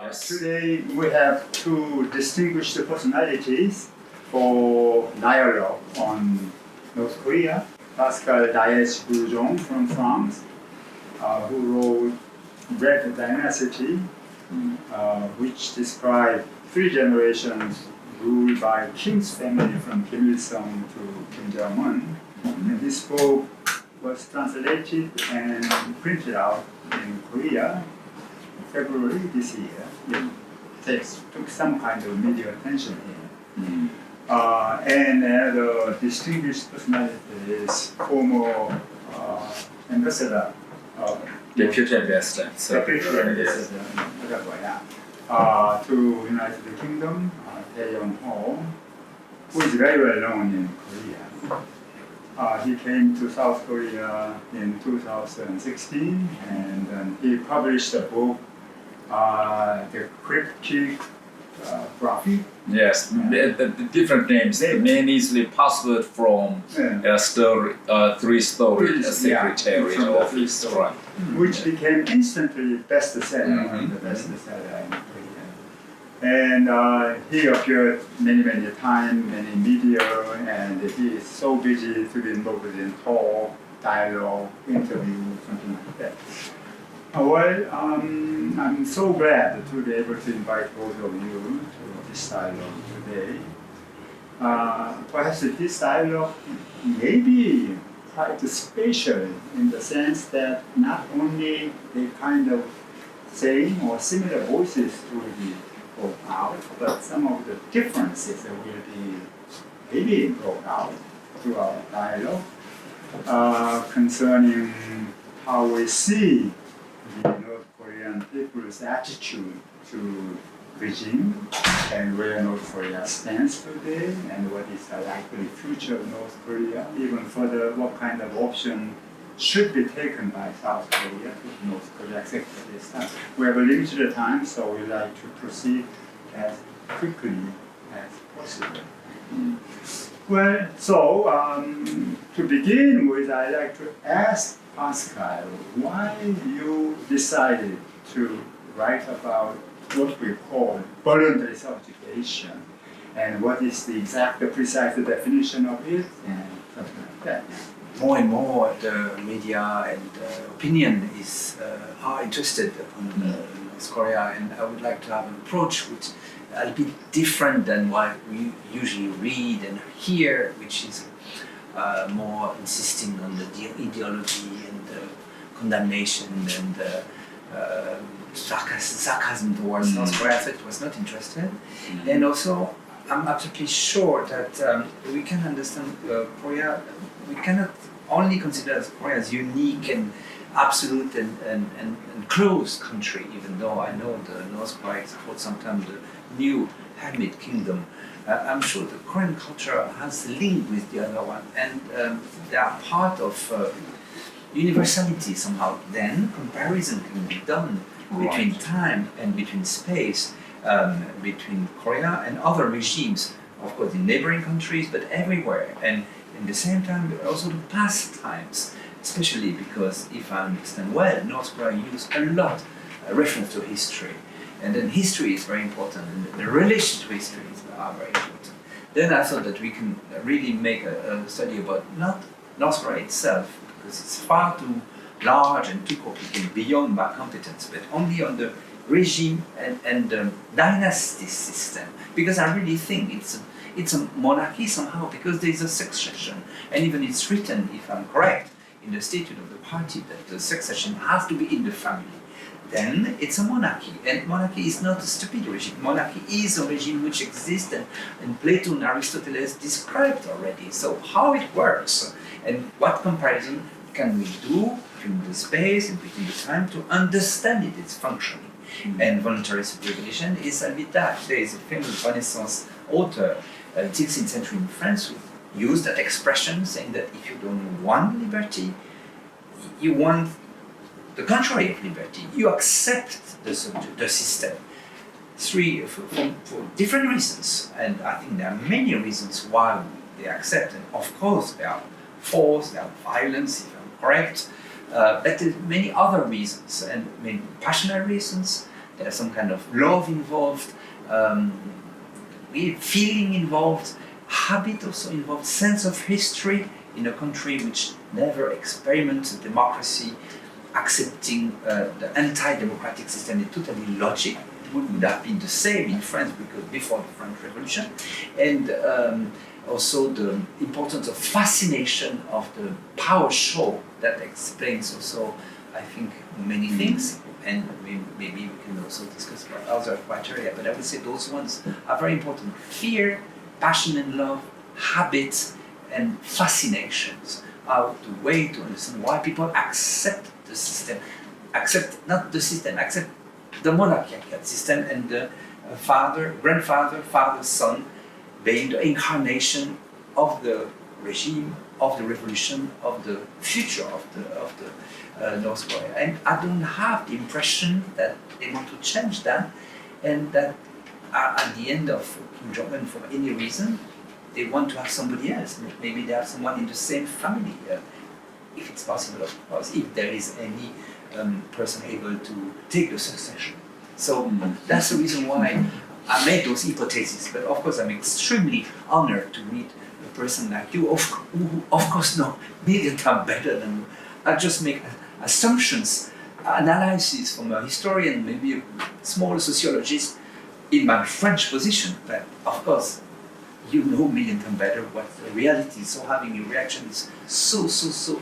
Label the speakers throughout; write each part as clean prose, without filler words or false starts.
Speaker 1: Yes.
Speaker 2: Today we have two distinguished personalities for dialogue on North Korea. Pascal Dayez-Burgeon from France, who wrote Red Dynasty, which described three generations ruled by Kim's family from Kim Il-sung to Kim Jong-un. And this book was translated and printed out in Korea in February this year. It took some kind of media attention here. And the distinguished personality is former ambassador,
Speaker 1: Deputy ambassador.
Speaker 2: deputy
Speaker 1: Yes.
Speaker 2: ambassador to United Kingdom, Tae-yong-ho, who is very well known in Korea. He came to South Korea in 2016, and then he published a book, The Cryptic Prophet.
Speaker 1: Yes, the different names. The name easily password from three story secretary
Speaker 2: from the
Speaker 1: of
Speaker 2: three
Speaker 1: his
Speaker 2: story. Which became instantly bestseller, one of the bestseller in Korea. And he appeared many times, many media, and he is so busy to be involved in talk, dialogue, interview, something like that. I'm so glad to be able to invite both of you to this dialogue today. Perhaps this dialogue may be quite special in the sense that not only the kind of same or similar voices will be brought out, but some of the differences will be maybe brought out through our dialogue concerning how we see the North Korean people's attitude to regime and where North Korea stands today and what is the likely future of North Korea, even further what kind of option should be taken by South Korea to North Korea, etc. This time. We have a limited time, so we like to proceed as quickly as possible. Well, so to begin with, I'd like to ask Pascal why you decided to write about what we call voluntary subjugation and what is the exact, the precise definition of it and something like that.
Speaker 3: More and more the media and opinion are interested in North Korea, and I would like to have an approach which a bit different than what we usually read and hear, which is more insisting on the ideology and the condemnation and sarcasm towards North Korea. So it was not interested. And also, I'm absolutely sure that we can understand Korea. We cannot only consider Korea as unique and absolute and closed country, even though I know the North Korea is called sometimes the new Hamid kingdom. I'm sure the Korean culture has link with the other one, and they are part of universality somehow. Then comparison can be done between time and between space, between Korea and other regimes, of course in neighboring countries, but everywhere. And in the same time, also the past times, especially because, if I understand well, North Korea used a lot reference to history. And then history is very important, and the relation to history are very important. Then I thought that we can really make a study about not North Korea itself, because it's far too large and too complicated beyond my competence, but only on the regime and the dynasty system, because I really think it's a monarchy somehow, because there is a succession, and even it's written, if I'm correct, in the statute of the party that the succession has to be in the family. Then it's a monarchy, and monarchy is not a stupid regime. Monarchy is a regime which existed, and Plato and Aristotle described already. So how it works, and what comparison can we do between the space and between the time to understand its functioning? And voluntary subjugation is a bit that. There is a famous Renaissance author, 16th century in France, who used that expression, saying that if you don't want liberty, you want the contrary of liberty. You accept the system. For different reasons, and I think there are many reasons why they accept. And of course, there are force, there are violence, if I'm correct, but there are many other reasons, and many passionate reasons, there's some kind of love involved, feeling involved, habit also involved, sense of history in a country which never experimented democracy, accepting the anti-democratic system is totally logic. It would have been the same in France because before the French Revolution, and also the importance of fascination of the power show that explains also, I think, many things. And maybe we can also discuss about other criteria, but I would say those ones are very important. Fear, passion and love, habits, and fascinations are the way to understand why people accept the system. Accept not the system, accept the monarchical system and the grandfather, father, son, being the incarnation of the regime, of the revolution, of the future of the North Korea. And I don't have the impression that they want to change that, and that at the end of Kim Jong-un, for any reason, they want to have somebody else. Maybe they have someone in the same family, if it's possible, of course, if there is any person able to take the succession. So that's the reason why I made those hypotheses. But of course, I'm extremely honored to meet a person like you, who of course know million times better than me. I just make assumptions, analysis from a historian, maybe a small sociologist in my French position. But of course, you know million times better what the reality is. So having a reaction is so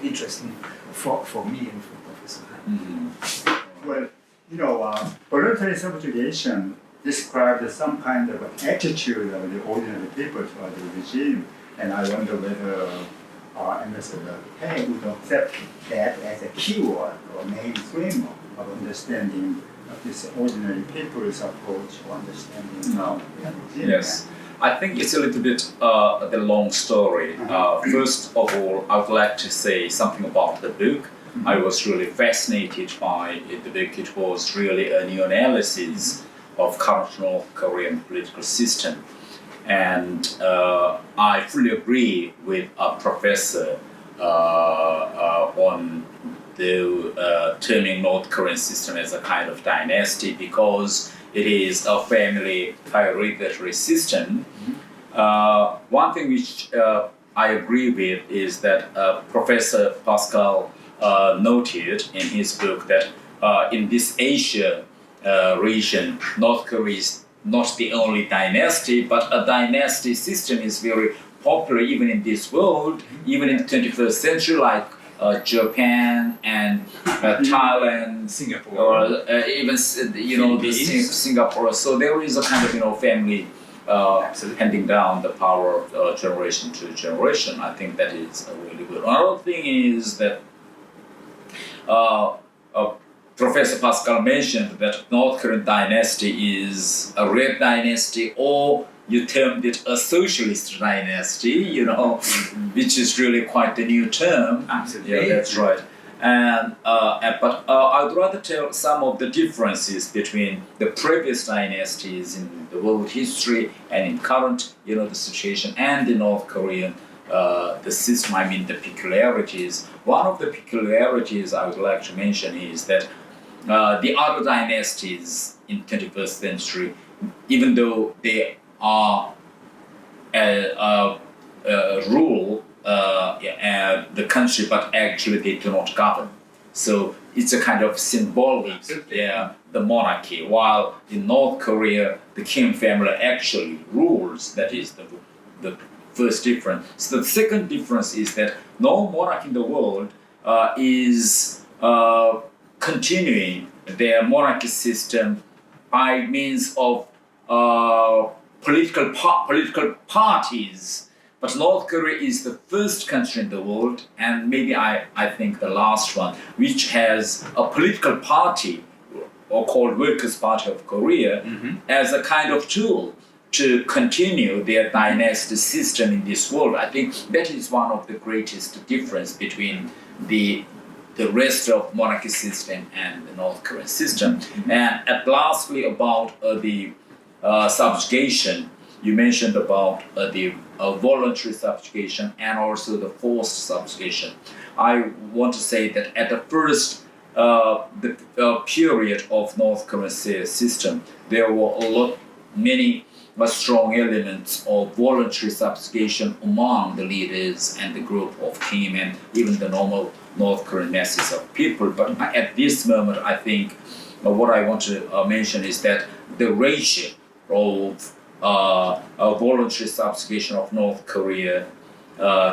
Speaker 3: interesting for me and for Professor Han.
Speaker 2: Well, voluntary subjugation described some kind of attitude of the ordinary people toward the regime, and I wonder whether Ambassador Hay would accept that as a keyword or mainstream of understanding of this ordinary people's approach or understanding of the regime.
Speaker 1: Yes. I think it's a little bit the long story. First of all, I would like to say something about the book. I was really fascinated by the book. It was really a new analysis of current North Korean political system. And I fully agree with a professor on the terming North Korean system as a kind of dynasty, because it is a family hereditary system. One thing which I agree with is that Professor Pascal noted in his book that in this Asia region, North Korea is not the only dynasty, but a dynasty system is very popular even in this world, even in the 21st century, like Japan and Thailand,
Speaker 3: Singapore,
Speaker 1: or even Singapore. So there is a kind of family handing down the power of generation to generation. I think that is really good. Another thing is that Professor Pascal mentioned that North Korean dynasty is a red dynasty, or you termed it a socialist dynasty, which is really quite the new term.
Speaker 3: Absolutely.
Speaker 1: Yeah, that's right. And but I'd rather tell some of the differences between the previous dynasties in the world history and in current, the situation, and the North Korean the system. I mean, the peculiarities. One of the peculiarities I would like to mention is that the other dynasties in 21st century, even though they are rule the country, but actually they do not govern. So it's a kind of symbolic, the monarchy. While in North Korea, the Kim family actually rules. That is the first difference. So the second difference is that no monarch in the world is continuing their monarchy system by means of political parties. But North Korea is the first country in the world, and maybe I think the last one, which has a political party, or called Workers' Party of Korea, as a kind of tool to continue their dynasty system in this world. I think that is one of the greatest difference between the rest of monarchy system and the North Korean system. And at lastly, about the subjugation, you mentioned about the voluntary subjugation and also the forced subjugation. I want to say that at the first the period of North Korean system, there were many strong elements of voluntary subjugation among the leaders and the group of Kim and even the normal North Korean masses of people. But at this moment, I think what I want to mention is that the ratio of voluntary subjugation of North Korea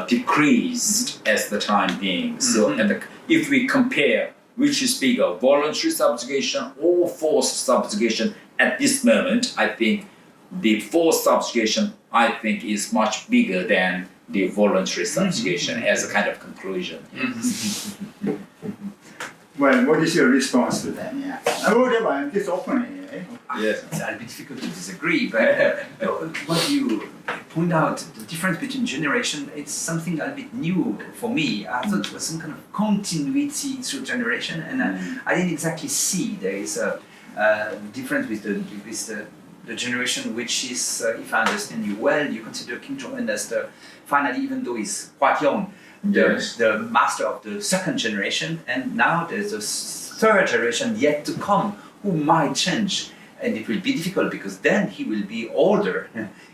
Speaker 1: decreased as the time being. So, and if we compare which is bigger, voluntary subjugation or forced subjugation at this moment, I think the forced subjugation, I think, is much bigger than the voluntary subjugation as a kind of conclusion.
Speaker 2: Well, what is your response to that? Yeah. Whatever, I'm just opening it.
Speaker 1: Yes.
Speaker 3: It's a little bit difficult to disagree, but what you point out, the difference between generation, it's something a bit new for me. I thought it was some kind of continuity through generation, and I didn't exactly see there is a difference with the generation which is, if I understand you well, you consider Kim Jong-un as the, finally, even though he's quite young, the master of the second generation, and now there's a third generation yet to come who might change. And it will be difficult because then he will be older.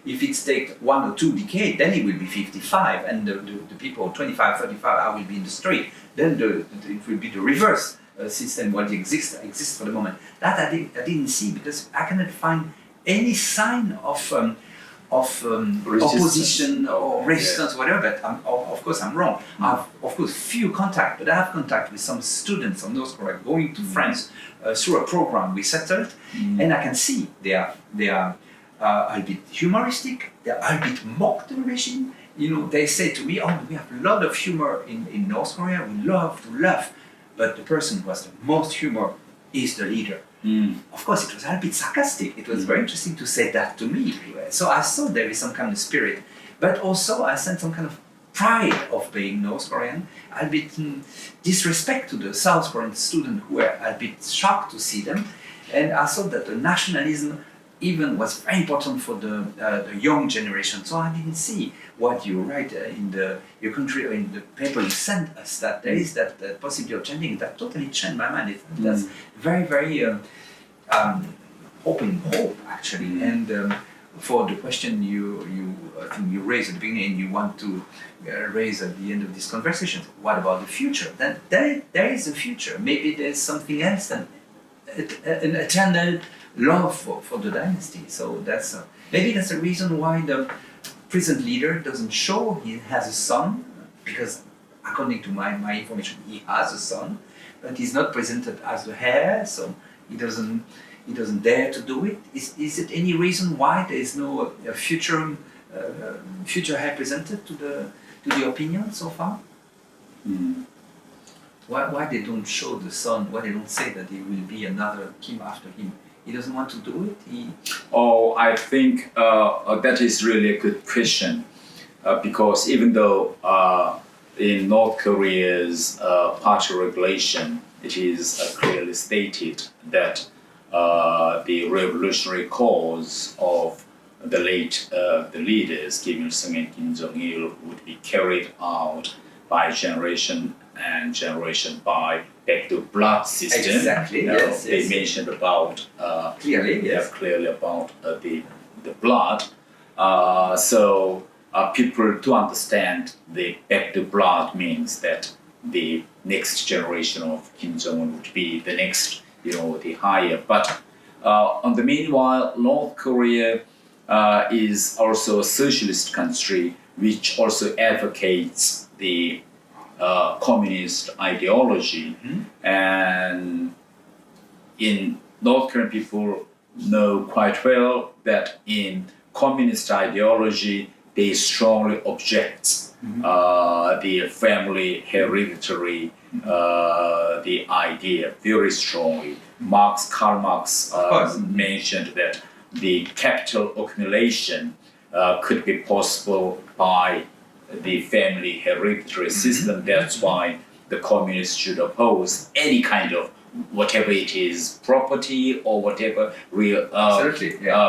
Speaker 3: If it takes 1 or 2 decades, then he will be 55, and the people 25, 35 will be in the street. Then it will be the reverse system what exists for the moment. That I didn't see because I cannot find any sign of opposition or resistance, whatever. But of course I'm wrong. I have of course few contact, but I have contact with some students of North Korea going to France through a program we settled, and I can see they are a bit humoristic. They are a bit mock the regime. You know, they say to me, "Oh, we have a lot of humor in North Korea. We love to laugh, but the person who has the most humor is the leader." Of course, it was a bit sarcastic. It was very interesting to say that to me. So I saw there is some kind of spirit, but also I sensed some kind of pride of being North Korean, a bit disrespect to the South Korean students who were a bit shocked to see them, and I saw that the nationalism even was very important for the young generation. So I didn't see what you write in your country or in the paper you sent us, that there is that possibility of changing. That totally changed my mind. That's very, very open hope actually. And for the question I think you raised at the beginning and you want to raise at the end of this conversation, what about the future? Then there is a future. Maybe there's something else than an eternal love for the dynasty. So maybe that's the reason why the present leader doesn't show he has a son, because according to my information he has a son, but he's not presented as the heir, so he doesn't dare to do it. Is it any reason why there is no future heir presented to the opinion so far? Why they don't show the son? Why they don't say that there will be another Kim after him? He doesn't want to do it?
Speaker 1: I think that is really a good question, because even though in North Korea's party regulation, it is clearly stated that the revolutionary cause of the late the leaders Kim Il-sung and Kim Jong-il would be carried out by generation and generation by back to blood system.
Speaker 3: Exactly. Yes.
Speaker 1: They mentioned about
Speaker 3: clearly. Yes.
Speaker 1: Clearly about the blood. So people to understand the back to blood means that the next generation of Kim Jong-un would be the next, the higher. But on the meanwhile, North Korea is also a socialist country, which also advocates the communist ideology, and in North Korean people know quite well that in communist ideology they strongly object the family hereditary the idea very strongly. Karl Marx mentioned that the capital accumulation could be possible by the family hereditary system. That's why the communists should oppose any kind of whatever it is, property or whatever real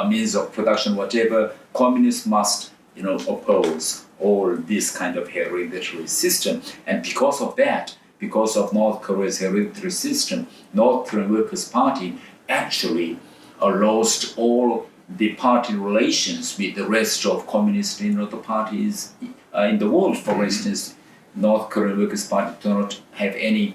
Speaker 1: means of production, whatever. Communists must oppose all this kind of hereditary system, and because of that, because of North Korea's hereditary system, North Korean Workers' Party actually lost all the party relations with the rest of communist the parties in the world. For instance, North Korean Workers' Party do not have any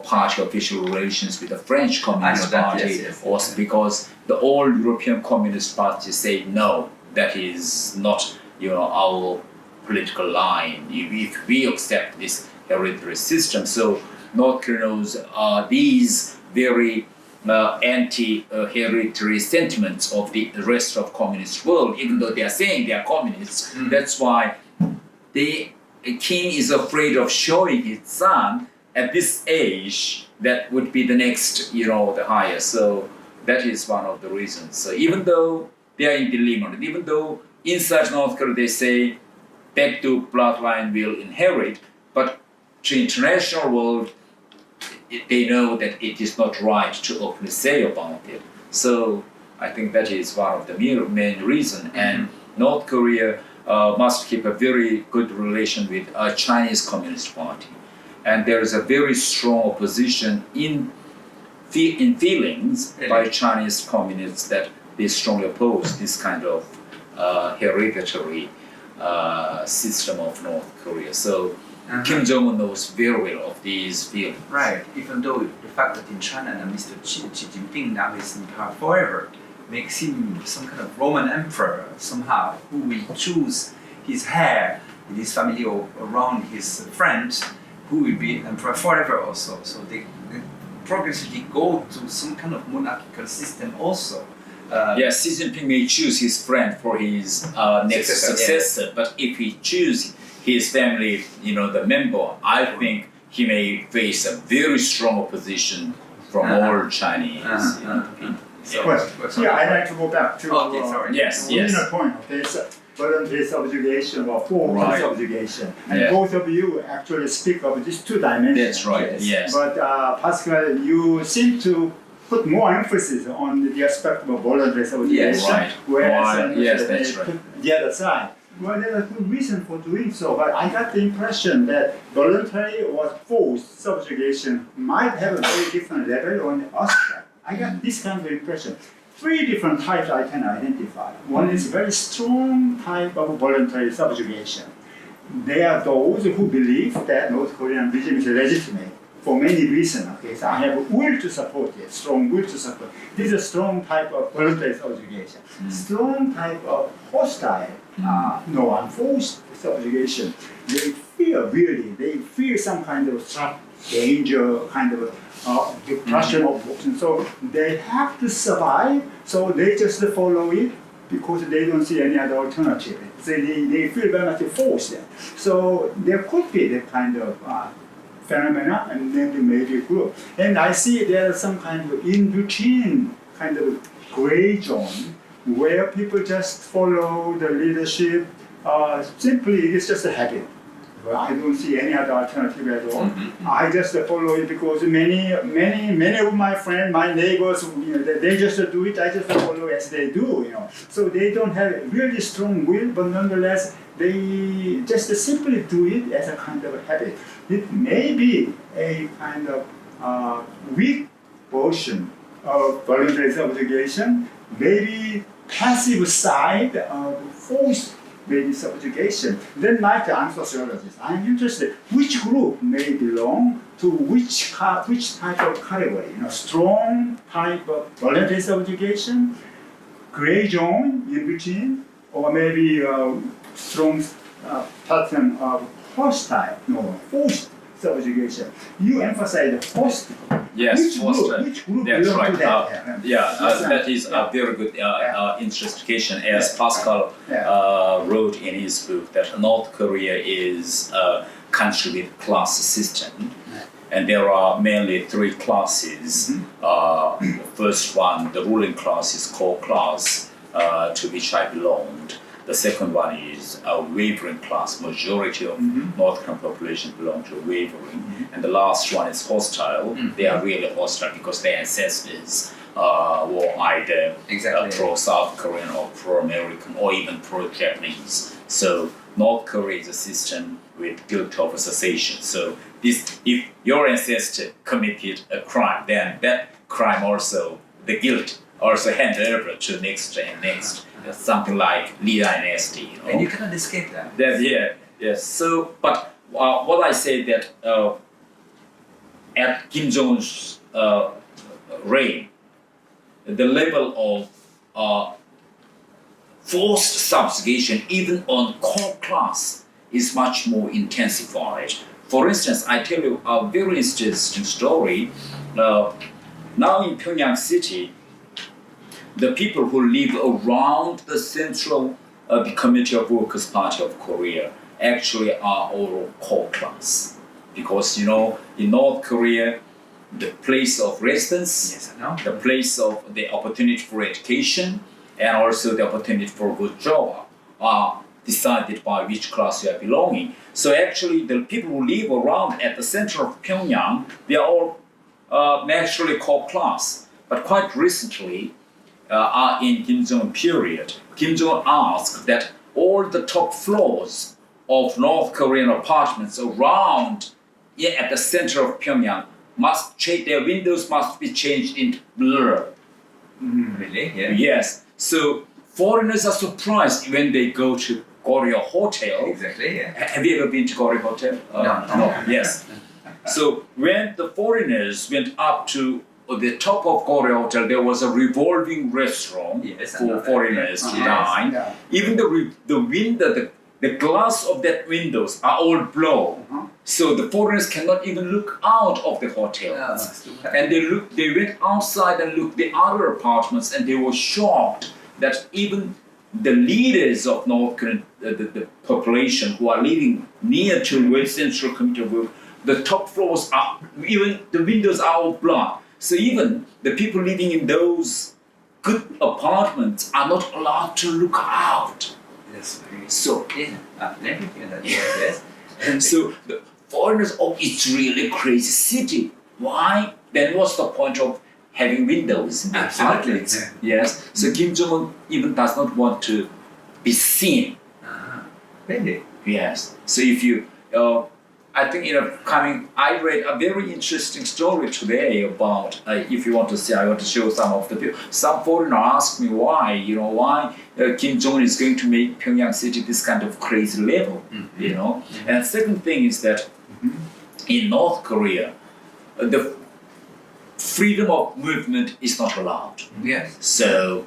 Speaker 1: party official relations with the French Communist Party, also because the all European Communist parties say no, that is not our political line. If we accept this hereditary system, so North Koreans these very anti-hereditary sentiments of the rest of communist world, even though they are saying they are communists. That's why the king is afraid of showing his son at this age that would be the next, the highest. So that is one of the reasons. So even though they are in dilemma, even though inside North Korea they say that two bloodline will inherit, but to international world, they know that it is not right to openly say about it. So I think that is one of the main reason. And North Korea must keep a very good relation with Chinese Communist Party. And there is a very strong opposition in feelings by Chinese communists that they strongly oppose this kind of hereditary system of North Korea. So Kim Jong-un knows very well of these feelings.
Speaker 3: Right, even though the fact that in China Mr. Xi Jinping now is in power forever makes him some kind of Roman emperor somehow, who will choose his heir in his family or around his friends, who will be emperor forever also. So they progressively go to some kind of monarchical system also.
Speaker 1: Yes, Xi Jinping may choose his friend for his next successor, but if he chooses his family, the member, I think he may face a very strong opposition from all Chinese people.
Speaker 2: I'd like to go back to
Speaker 1: Yes.
Speaker 2: original point of this voluntary subjugation or forced subjugation. And both of you actually speak of these two dimensions.
Speaker 1: That's right, yes.
Speaker 2: But Pascal, you seem to put more emphasis on the aspect of voluntary subjugation, whereas
Speaker 1: that's right.
Speaker 2: put the other side. Well, there's a good reason for doing so, but I got the impression that voluntary or forced subjugation might have a very different level on the aspect. I got this kind of impression. 3 different types I can identify. One is very strong type of voluntary subjugation. They are those who believe that North Korean regime is legitimate for many reasons. Okay, so I have a will to support it, strong will to support. This is a strong type of voluntary subjugation. Strong type of hostile, unforced subjugation. They feel some kind of threat, danger, kind of depression of option. So they have to survive, so they just follow it because they don't see any other alternative. So they feel very much forced. So there could be that kind of phenomena, and then they maybe grow. And I see there is some kind of in-between kind of gray zone where people just follow the leadership. Simply, it's just a habit. I don't see any other alternative at all. I just follow it because many of my friends, my neighbors, they just do it. I just follow as they do, So they don't have a really strong will, but nonetheless, they just simply do it as a kind of a habit. It may be a kind of weak version of voluntary subjugation, maybe passive side of forced maybe subjugation. Then I'm sociologist. I'm interested which group may belong to which type of category. Strong type of voluntary subjugation, gray zone in between, or maybe strong pattern of forced subjugation. You emphasize the forced.
Speaker 1: Yes,
Speaker 2: which group
Speaker 1: that's
Speaker 2: belong
Speaker 1: right.
Speaker 2: to that?
Speaker 1: That is a very good interpretation. As Pascal wrote in his book, that North Korea is a country with class system, and there are mainly 3 classes. First one, the ruling class is core class, to which I belonged. The second one is a wavering class. Majority of North Korean population belong to wavering. And the last one is hostile. They are really hostile because their ancestors were either pro-South Korean or pro-American or even pro-Japanese. So North Korea is a system with guilt of association. So if your ancestor committed a crime, then that crime also, the guilt also handed over to next and next, something like Lee dynasty. You know?
Speaker 3: And you cannot escape that.
Speaker 1: Yes. So, but what I say that at Kim Jong-un's reign, the level of forced subjugation, even on core class, is much more intensified. For instance, I tell you a very interesting story. Now in Pyongyang city, the people who live around the central the Committee of Workers' Party of Korea actually are all core class. Because in North Korea, the place of residence,
Speaker 3: Yes, I know.
Speaker 1: the place of the opportunity for education, and also the opportunity for good job are decided by which class you are belonging. So actually, the people who live around at the center of Pyongyang, they are all naturally core class. But quite recently, in Kim Jong-un period, Kim Jong-un asked that all the top floors of North Korean apartments around at the center of Pyongyang must change, their windows must be changed into blur.
Speaker 3: Really? Yeah.
Speaker 1: Yes. So foreigners are surprised when they go to Goryeo Hotel.
Speaker 3: Exactly. Yeah.
Speaker 1: Have you ever been to Goryeo Hotel?
Speaker 3: No.
Speaker 1: Yes. So when the foreigners went up to the top of Goryeo Hotel, there was a revolving restaurant
Speaker 3: Yes, I
Speaker 1: for
Speaker 3: know that.
Speaker 1: foreigners to
Speaker 3: Yes,
Speaker 1: dine.
Speaker 2: yeah.
Speaker 1: Even the window, the glass of that windows are all blown. So the foreigners cannot even look out of the hotel.
Speaker 3: It's too bad.
Speaker 1: And they went outside and looked the other apartments, and they were shocked that even the leaders of North Korean, the population who are living near to West Central Committee of Work, the top floors are, even the windows are all blocked. So even the people living in those good apartments are not allowed to look out.
Speaker 3: That's very.
Speaker 1: So
Speaker 3: Yeah. Never hear that. Yes.
Speaker 1: and so the foreigners, oh, it's really crazy city. Why? Then what's the point of having windows in the
Speaker 3: Absolutely.
Speaker 1: apartments? Yes. So Kim Jong-un even does not want to be seen.
Speaker 3: Really?
Speaker 1: Yes. So if you, I think I read a very interesting story today about, if you want to see, I want to show some of the people. Some foreigner asked me why Kim Jong-un is going to make Pyongyang city this kind of crazy level, And second thing is that in North Korea, the freedom of movement is not allowed.
Speaker 3: Yes.
Speaker 1: So,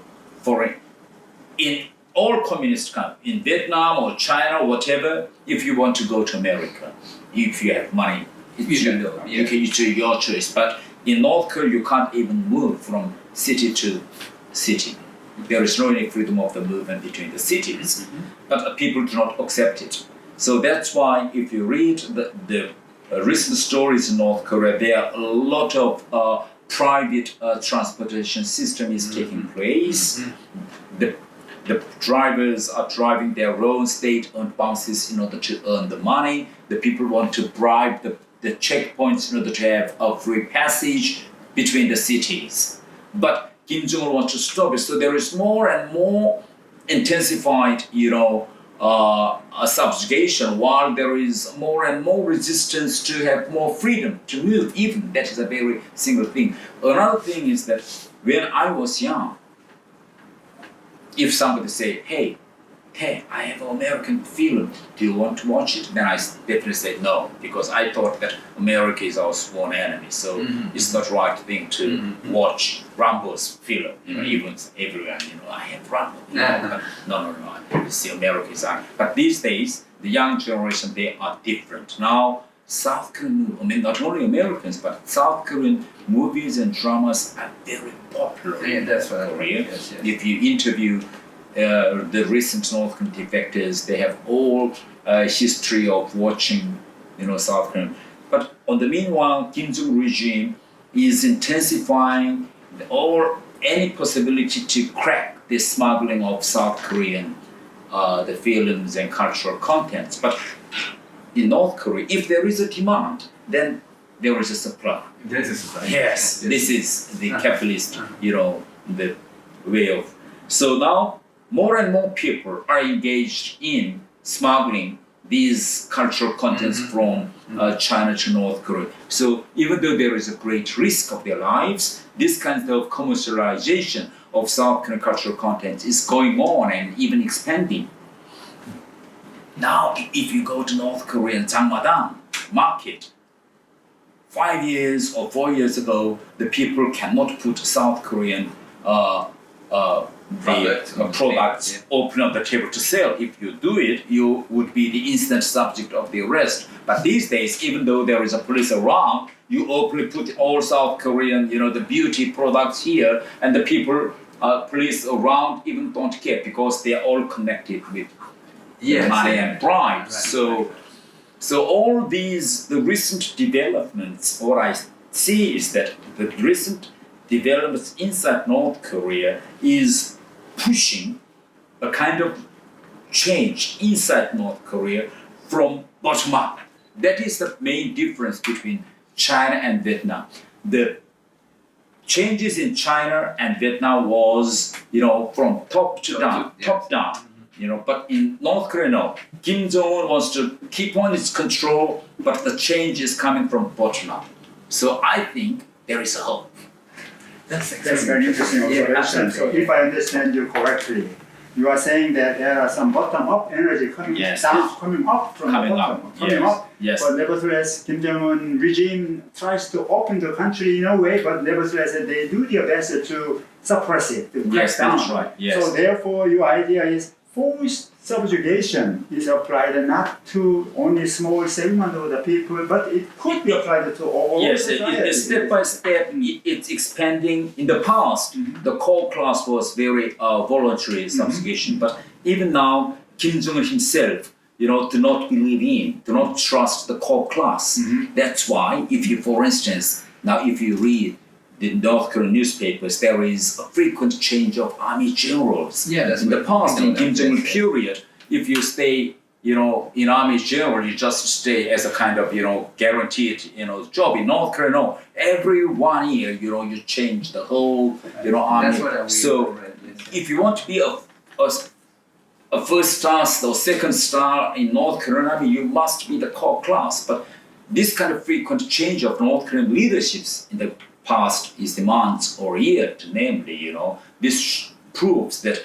Speaker 1: in all communist countries, in Vietnam or China or whatever, if you want to go to America, if you have money, it's your choice. But in North Korea, you can't even move from city to city. There is no any freedom of the movement between the cities, but people do not accept it. So that's why if you read the recent stories in North Korea, there are a lot of private transportation system is taking place. The drivers are driving their own state-owned buses in order to earn the money. The people want to bribe the checkpoints in order to have a free passage between the cities. But Kim Jong-un wants to stop it. So there is more and more intensified, subjugation, while there is more and more resistance to have more freedom to move. Even that is a very single thing. Another thing is that when I was young, if somebody say, hey, I have an American film, do you want to watch it? Then I definitely say no, because I thought that America is our sworn enemy, so it's not right thing to watch Rambo's film, even everyone, I have Rambo, no, I see America is on. But these days, the young generation, they are different. Now, South Korean, not only Americans, but South Korean movies and dramas are very popular in Korea.
Speaker 3: Yes.
Speaker 1: If you interview the recent North Korean defectors, they have all history of watching, South Korean. But on the meanwhile, Kim Jong-un regime is intensifying any possibility to crack the smuggling of South Korean the films and cultural contents. But in North Korea, if there is a demand, then there is a supply.
Speaker 3: There's a supply.
Speaker 1: Yes, this is the capitalist, the way of. So now, more and more people are engaged in smuggling these cultural contents from China to North Korea. So even though there is a great risk of their lives, this kind of commercialization of South Korean cultural content is going on and even expanding. Now, if you go to North Korean Jangmadang market, 5 years or 4 years ago, the people cannot put South Korean products open on the table to sell. If you do it, you would be the instant subject of the arrest. But these days, even though there is a police around, you openly put all South Korean, the beauty products here, and the people, police around even don't care because they are all connected with money and bribes. So all these, the recent developments, what I see is that the recent developments inside North Korea is pushing a kind of change inside North Korea from bottom up. That is the main difference between China and Vietnam. The changes in China and Vietnam was, from top to down, top down. But in North Korea, no. Kim Jong-un wants to keep on its control, but the change is coming from bottom up. So I think there is a hope.
Speaker 2: That's very interesting observation. So if I understand you correctly, you are saying that there are some bottom-up energy coming down, coming up from the bottom, coming up.
Speaker 1: Yes.
Speaker 2: But nevertheless, Kim Jong-un regime tries to open the country in a way, but nevertheless they do their best to suppress it, to crack down.
Speaker 1: That's right. Yes.
Speaker 2: So therefore, your idea is forced subjugation is applied not to only small segment of the people, but it could be applied to all society.
Speaker 1: Step by step, it's expanding. In the past, the core class was very voluntary subjugation, but even now, Kim Jong-un himself, do not believe in, do not trust the core class. That's why, for instance, if you read the North Korean newspapers, there is a frequent change of army generals.
Speaker 3: That's
Speaker 1: in the past, in Kim Jong-un period, if you stay, in army general, you just stay as a kind of, guaranteed, job. In North Korea, no. Every 1 year, you change the whole, army.
Speaker 3: That's what
Speaker 1: So, if you want to be a first star or second star in North Korean army, you must be the core class. But this kind of frequent change of North Korean leaderships in the past is the months or year, namely, this proves that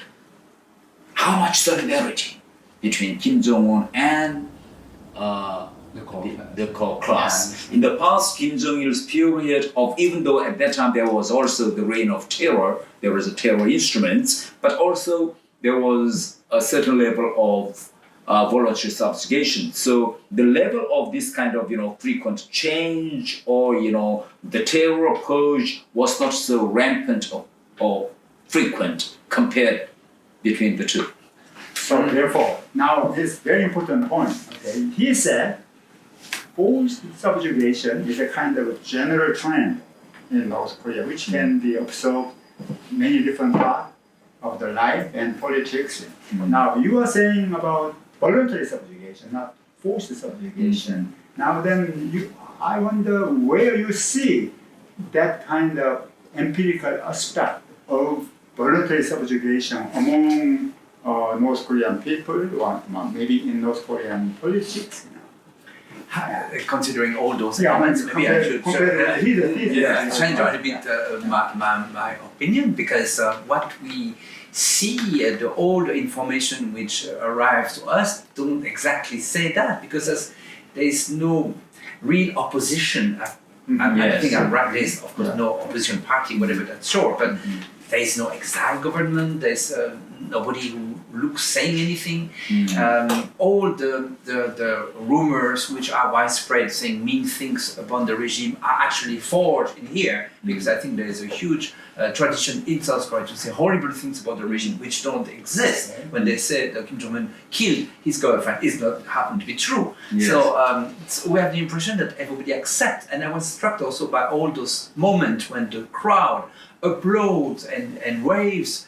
Speaker 1: how much solidarity between Kim Jong-un and the core class. In the past, Kim Jong-il's period of, even though at that time there was also the reign of terror, there was a terror instruments, but also there was a certain level of voluntary subjugation. So the level of this kind of frequent change or the terror purge was not so rampant or frequent compared between the two.
Speaker 2: So therefore, now this very important point. Okay, he said forced subjugation is a kind of general trend in North Korea, which can be observed many different parts of the life and politics. Now you are saying about voluntary subjugation, not forced subjugation. Now then, I wonder where you see that kind of empirical aspect of voluntary subjugation among North Korean people, or maybe in North Korean politics.
Speaker 3: Considering all those
Speaker 2: elements,
Speaker 3: maybe I should change a bit my opinion, because what we see, all the information which arrives to us don't exactly say that, because there is no real opposition. I think I'm right. There's of course no opposition party, whatever that's short, but there is no exile government. There's nobody who looks saying anything. All the rumors which are widespread saying mean things upon the regime are actually forged in here, because I think there is a huge tradition in South Korea to say horrible things about the regime which don't exist. When they say that Kim Jong-un killed his girlfriend, it's not happened to be true. So we have the impression that everybody accepts, and I was struck also by all those moments when the crowd applauds and waves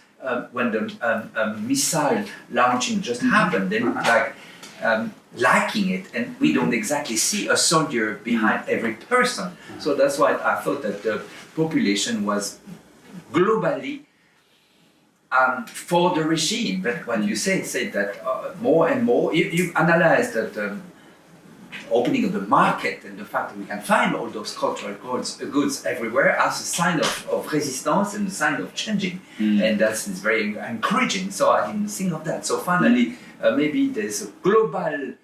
Speaker 3: when the missile launching just happened. They look like liking it, and we don't exactly see a soldier behind every person. So that's why I thought that the population was globally for the regime. But what you say that more and more, you analyze that opening of the market and the fact that we can find all those cultural goods everywhere as a sign of resistance and a sign of changing. And that's very encouraging. So I didn't think of that. So finally, maybe there's a global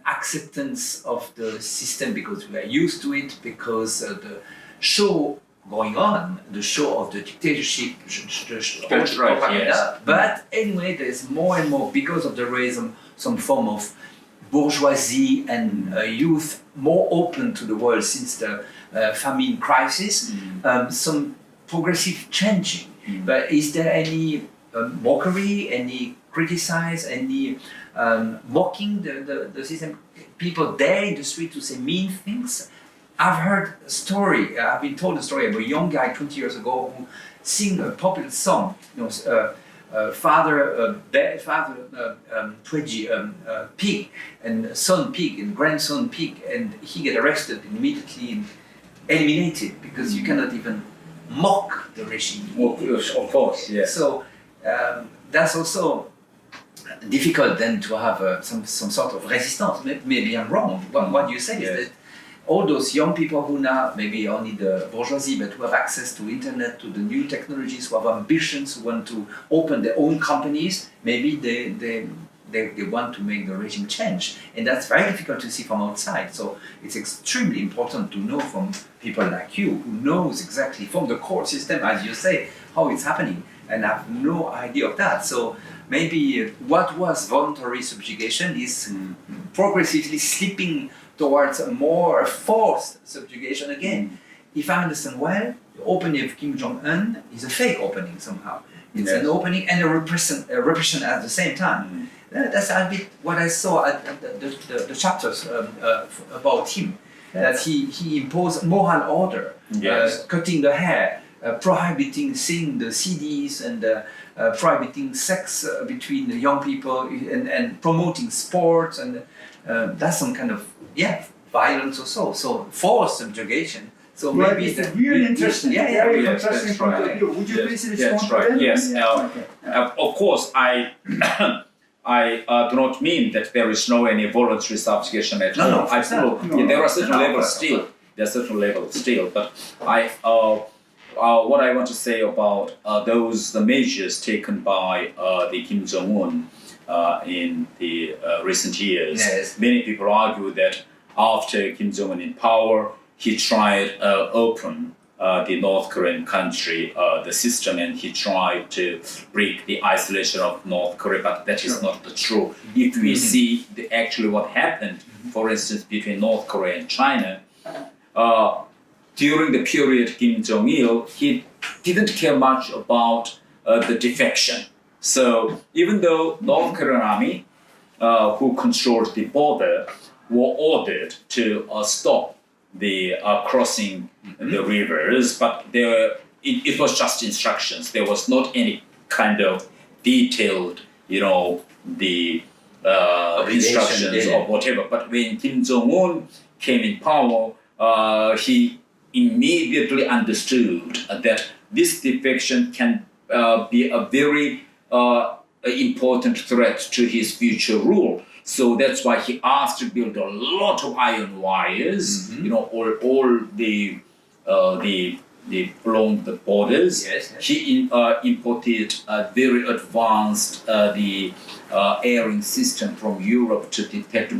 Speaker 3: acceptance of the system because we are used to it, because the show going on, the show of the dictatorship,
Speaker 1: That's right,
Speaker 3: propaganda.
Speaker 1: yes.
Speaker 3: But anyway, there's more and more, because of the racism, some form of bourgeoisie and youth more open to the world since the famine crisis, some progressive changing. But is there any mockery, any criticize, any mocking the system? People dare in the street to say mean things? I've heard a story, I've been told a story of a young guy 20 years ago who sang a popular song, father pig and son pig and grandson pig, and he get arrested and immediately eliminated because you cannot even mock the regime.
Speaker 1: Of course, yes.
Speaker 3: So that's also difficult then to have some sort of resistance. Maybe I'm wrong. What you say is that all those young people who now, maybe only the bourgeoisie, but who have access to internet, to the new technologies, who have ambitions, who want to open their own companies, maybe they want to make the regime change. And that's very difficult to see from outside. So it's extremely important to know from people like you, who knows exactly from the core system, as you say, how it's happening, and have no idea of that. So maybe what was voluntary subjugation is progressively slipping towards a more forced subjugation again. If I understand well, the opening of Kim Jong-un is a fake opening somehow. It's an opening and a repression at the same time. That's a bit what I saw at the chapters about him. That he imposed moral order, cutting the hair, prohibiting seeing the CDs and prohibiting sex between the young people and promoting sports, and that's some kind of violence or so forced subjugation. So
Speaker 2: Well,
Speaker 3: maybe
Speaker 2: it's really interesting. Very
Speaker 1: Yes,
Speaker 2: interesting
Speaker 1: that's
Speaker 2: point
Speaker 1: right.
Speaker 2: of view. Would you please respond
Speaker 1: That's
Speaker 2: to
Speaker 1: right.
Speaker 2: that?
Speaker 1: Yes.
Speaker 2: Okay.
Speaker 1: Of course, I do not mean that there is no any voluntary subjugation at all.
Speaker 3: No,
Speaker 1: I feel there are certain levels still. There are certain levels still, but what I want to say about the measures taken by the Kim Jong-un in the recent years.
Speaker 3: Yes.
Speaker 1: Many people argue that after Kim Jong-un in power, he tried open the North Korean country, the system, and he tried to break the isolation of North Korea, but that is not the true. If we see actually what happened, for instance, between North Korea and China, during the period Kim Jong-il, he didn't care much about the defection. So even though North Korean army, who controlled the border, were ordered to stop the crossing the rivers, but it was just instructions. There was not any kind of detailed, the instructions or whatever. But when Kim Jong-un came in power, he immediately understood that this defection can be a very important threat to his future rule. So that's why he asked to build a lot of iron wires, all the along the borders.
Speaker 3: Yes.
Speaker 1: He imported a very advanced airing system from Europe to detect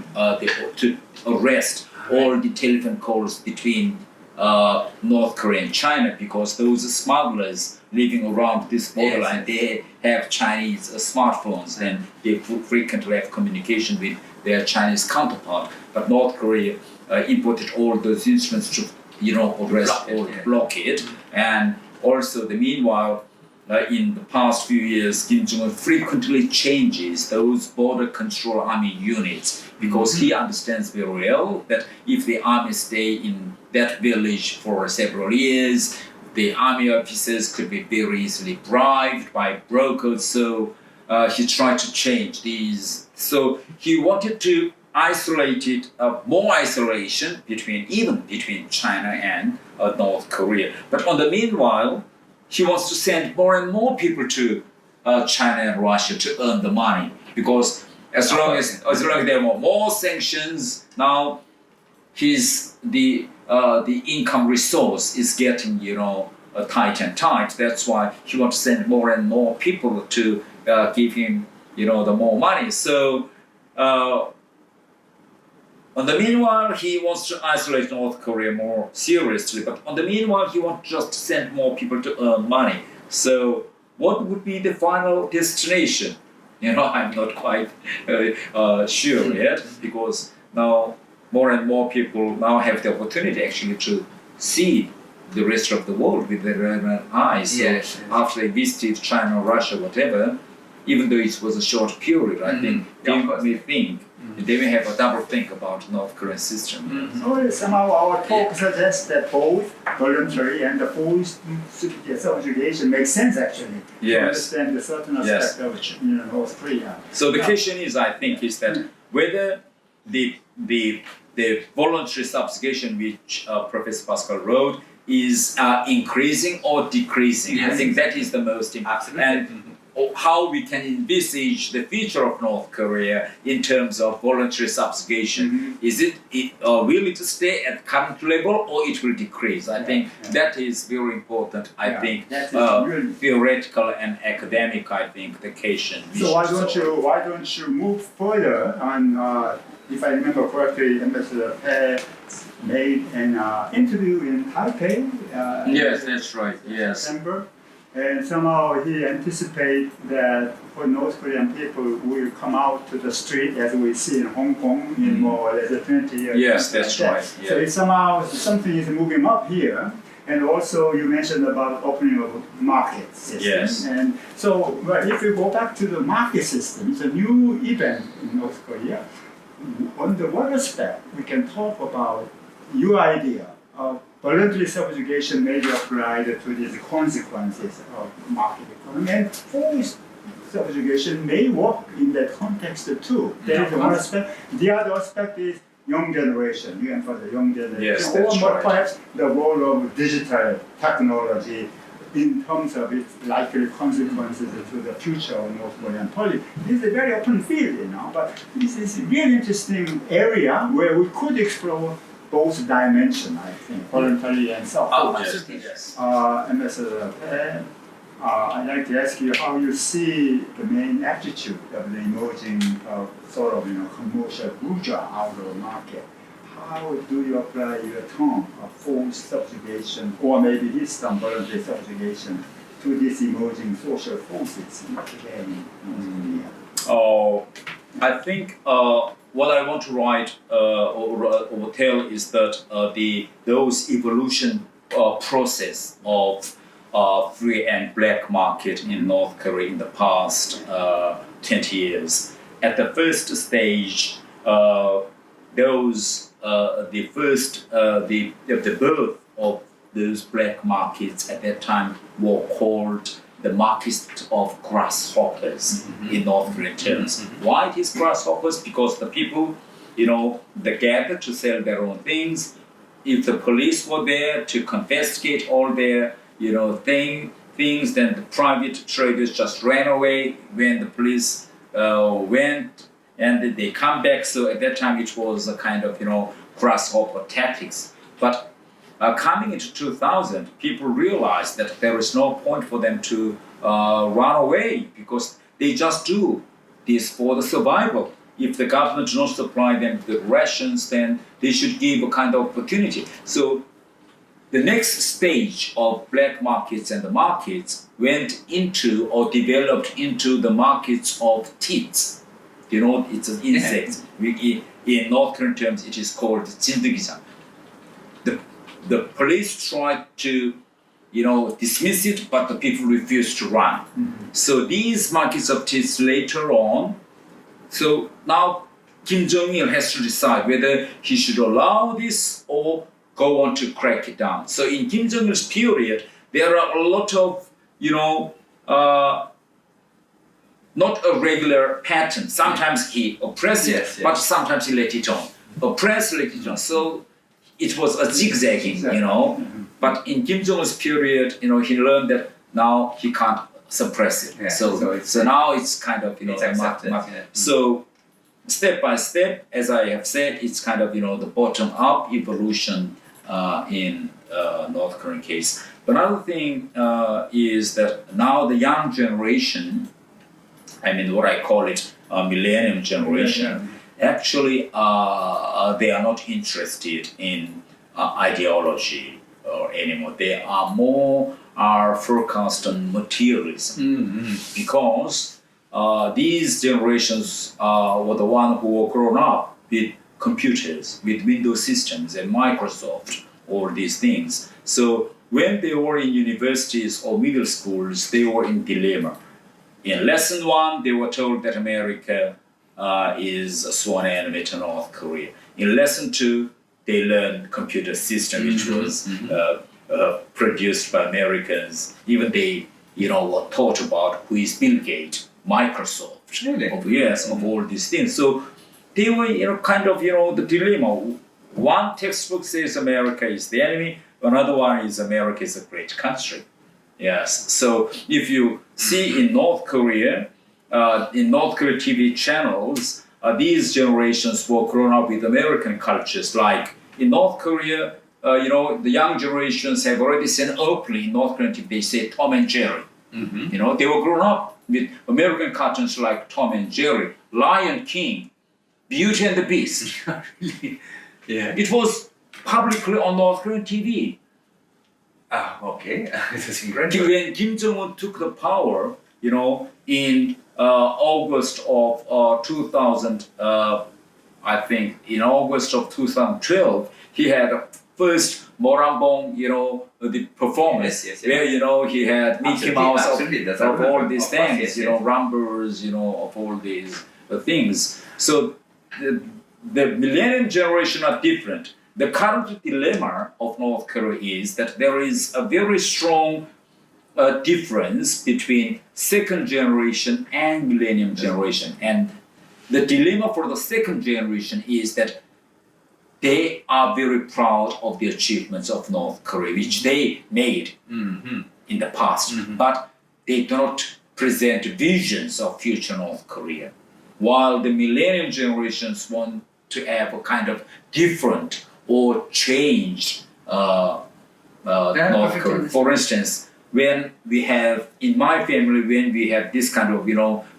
Speaker 1: to arrest all the telephone calls between North Korea and China, because those smugglers living around this borderline, they have Chinese smartphones, and they frequently have communication with their Chinese counterpart. But North Korea imported all those instruments to, arrest or block it. And also, meanwhile, in the past few years, Kim Jong-un frequently changes those border control army units, because he understands very well that if the army stay in that village for several years, the army officers could be very easily bribed by brokers. So he tried to change these. So he wanted to isolate it, more isolation between China and North Korea. But on the meanwhile, he wants to send more and more people to China and Russia to earn the money, because as long as there are more sanctions, now the income resource is getting tight and tight. That's why he wants to send more and more people to give him the more money. So on the meanwhile, he wants to isolate North Korea more seriously, but on the meanwhile, he wants just to send more people to earn money. So what would be the final destination? I'm not quite sure yet, because now more and more people now have the opportunity actually to see the rest of the world with their own eyes. So after they visited China, Russia, whatever, even though it was a short period, I think they may have a double think about North Korean system.
Speaker 2: So somehow our talk suggests that both voluntary and the forced subjugation makes sense actually. To understand a certain aspect of North Korea.
Speaker 1: So the question is, I think, is that whether the voluntary subjugation which Professor Pascal wrote is increasing or decreasing. I think that is the most important. And how we can envisage the future of North Korea in terms of voluntary subjugation. Is it will it stay at current level or it will decrease? I think that is very important. I think theoretical and academic. I think the question.
Speaker 2: So why don't you move further on? If I remember correctly, Ambassador Pae made an interview in Taipei.
Speaker 1: Yes, that's right. Yes.
Speaker 2: September. And somehow he anticipates that for North Korean people will come out to the street as we see in Hong Kong in more or less 20 years.
Speaker 1: Yes, that's right. Yeah.
Speaker 2: So it's somehow something is moving up here. And also you mentioned about opening of market system.
Speaker 1: Yes.
Speaker 2: And so if we go back to the market system, it's a new event in North Korea. On the one aspect, we can talk about your idea of voluntary subjugation may be applied to these consequences of market economy, and forced subjugation may work in that context too. That is one aspect. The other aspect is young generation. You emphasize young generation.
Speaker 1: Yes, that's right.
Speaker 2: Perhaps the role of digital technology in terms of its likely consequences to the future of North Korean politics. This is a very open field, but this is a really interesting area where we could explore both dimensions, I think, voluntary and self-focused. Ambassador Pae, I'd like to ask you how you see the main attitude of the emerging commercial bourgeois out of the market. How do you apply your term of forced subjugation, or maybe this term, voluntary subjugation, to these emerging social forces in North Korea?
Speaker 1: I think what I want to write or tell is that those evolution process of free and black market in North Korea in the past 20 years. At the first stage, the birth of those black markets at that time were called the market of grasshoppers in North Korean terms. Why it is grasshoppers? Because the people, they gathered to sell their own things. If the police were there to confiscate all their, things, then the private traders just ran away when the police went, and they come back. So at that time, it was a kind of, grasshopper tactics. But coming into 2000, people realized that there is no point for them to run away, because they just do this for the survival. If the government does not supply them the rations, then they should give a kind of opportunity. So the next stage of black markets and the markets went into or developed into the markets of teats. It's an insect. In North Korean terms, it is called 진드기장. The police tried to, dismiss it, but the people refused to run. So these markets of teats later on. So now Kim Jong-il has to decide whether he should allow this or go on to crack it down. So in Kim Jong-il's period, there are a lot of, not a regular pattern. Sometimes he oppressed it, but sometimes he let it on. Oppress, let it on. So it was a zigzagging, But in Kim Jong-il's period, he learned that now he can't suppress it.
Speaker 3: Yeah,
Speaker 1: So
Speaker 3: so
Speaker 1: now it's kind of
Speaker 3: it's accepted. Yeah.
Speaker 1: So step by step, as I have said, it's kind of the bottom up evolution in North Korean case. Another thing is that now the young generation, I mean what I call it millennium generation, actually they are not interested in ideology or anymore. They are more focused on materialism because these generations were the one who were grown up with computers, with Windows systems and Microsoft, all these things. So when they were in universities or middle schools, they were in dilemma. In lesson 1, they were told that America is a sworn enemy to North Korea. In lesson 2, they learned computer system, which was produced by Americans. Even they, were taught about who is Bill Gates, Microsoft, of all these things. So they were, kind of, the dilemma. One textbook says America is the enemy. Another one is America is a great country. Yes. So if you see in North Korea TV channels, these generations were grown up with American cultures. Like in North Korea, the young generations have already seen openly in North Korean TV, they say Tom and Jerry. They were grown up with American cartoons like Tom and Jerry, Lion King, Beauty and the Beast.
Speaker 3: Really? Yeah.
Speaker 1: It was publicly on North Korean TV.
Speaker 3: Okay. That's incredible.
Speaker 1: When Kim Jong-un took the power, in August of 2000, I think in August of 2012, he had first Morambong, the performance where he had Mickey Mouse of all these things, Rumbers, of all these things. So the millennium generation are different. The current dilemma of North Korea is that there is a very strong difference between second generation and millennium generation. And the dilemma for the second generation is that they are very proud of the achievements of North Korea, which they made in the past, but they do not present visions of future North Korea. While the millennium generations want to have a kind of different or changed North Korea. For instance, when we have, in my family, when we have this kind of,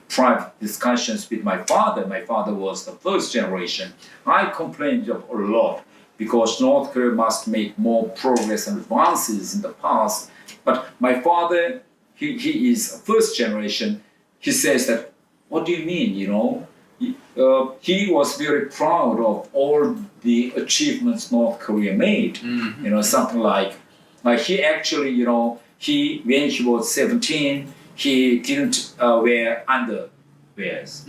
Speaker 1: private discussions with my father was the first generation, I complained a lot because North Korea must make more progress and advances in the past. But my father, he is first generation, he says that, what do you mean, he was very proud of all the achievements North Korea made. Something like he actually, when he was 17, he didn't wear underwears.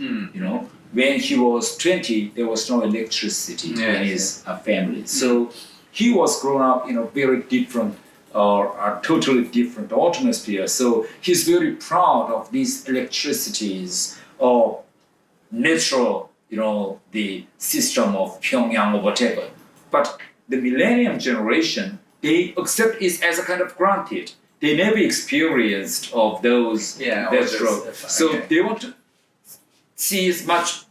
Speaker 1: When he was 20, there was no electricity in his family. So he was grown up in a very different or a totally different atmosphere. So he's very proud of these electricities or natural, the system of Pyongyang or whatever. But the millennium generation, they accept it as a kind of granted. They never experienced of those natural. So they want to see as much,